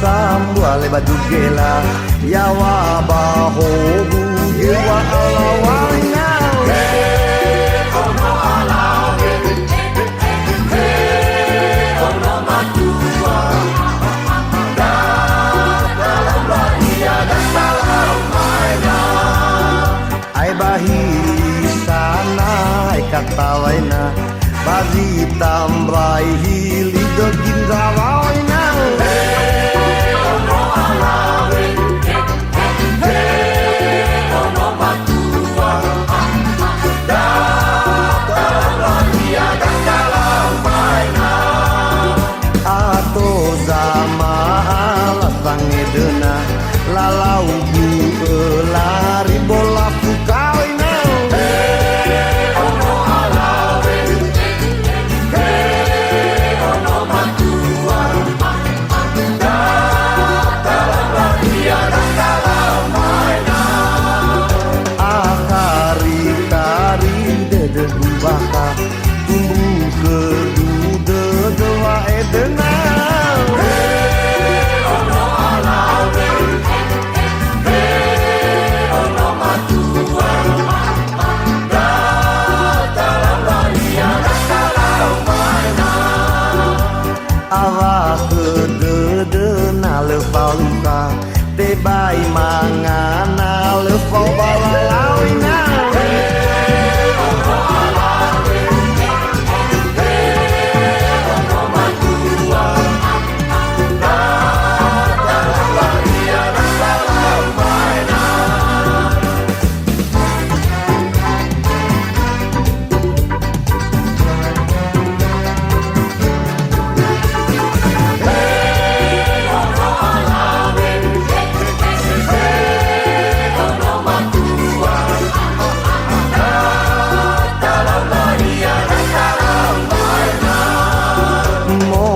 sambua leba dugela ya wa baho bu wa alawina ono alawe ono matua dalam bahagia dan dalam maina ai bahi sana ai katawaina bagi tambrai hili dogin rawaina ono alawe ono matua dalam bahagia dan dalam maina ato zama alasang edena lalau bu lari bola fukawina ono alawe ono matua dalam bahagia dan dalam maina akari kari dede baka tumbuh kedu dewa edena ono alawe ono matua dalam bahagia dan dalam maina awa kedede na lefau luka te bai mangana lefau balalawina ono alawe ono matua dalam bahagia dan dalam maina ono alawe ono matua dalam bahagia dan dalam maina mo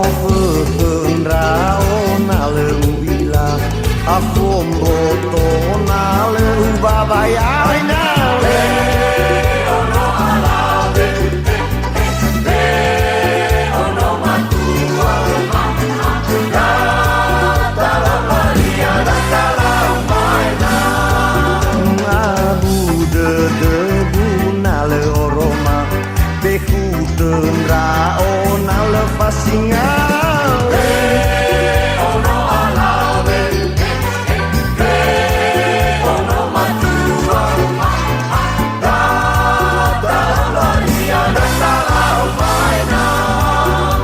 fenrao na leuila akom roto na leu babayaina ono alawe ono matua dalam bahagia dan dalam maina abu de na le oroma beku tenrao na le pasinga ono alawe ono matua dalam bahagia dan dalam maina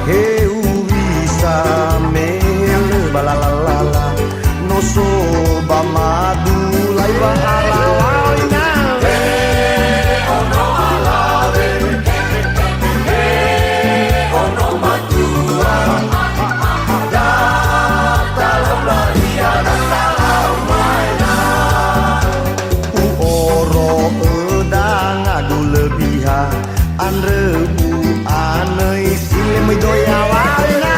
heu bisa mele balalalala no so ba madu lai ba alawina ono alawe ono matua dalam bahagia dan dalam maina oro edang adu lebihan andre bu anei sile me doya waina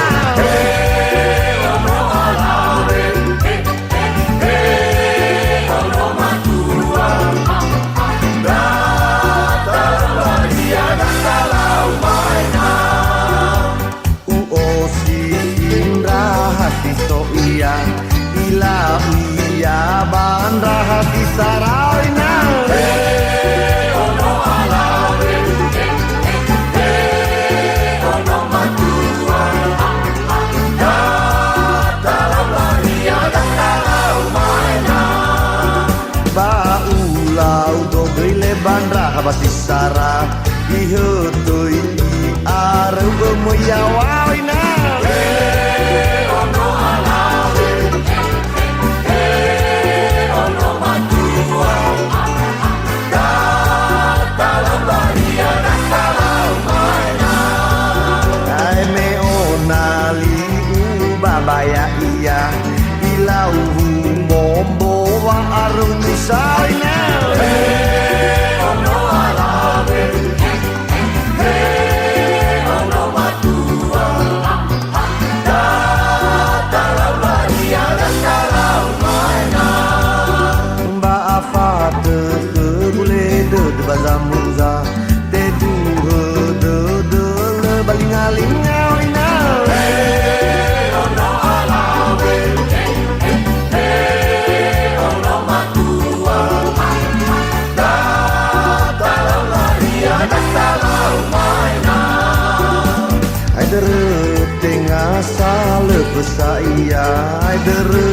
ono alawe ono matua dalam bahagia dan dalam maina uosi indra hati so iya ila iya bandra hati saraina ono alawe ono matua dalam bahagia dan dalam maina ba ulau do gile bandra habati sara ihutui areu moya waina ono alawe ono matua dalam bahagia dan dalam maina ai me onali babaya iya ilau bombo wa arum misaina ono alawe ono matua dalam bahagia dan dalam maina ba afate bule de bazamuza te du de le balingalinga ina ono alawe dere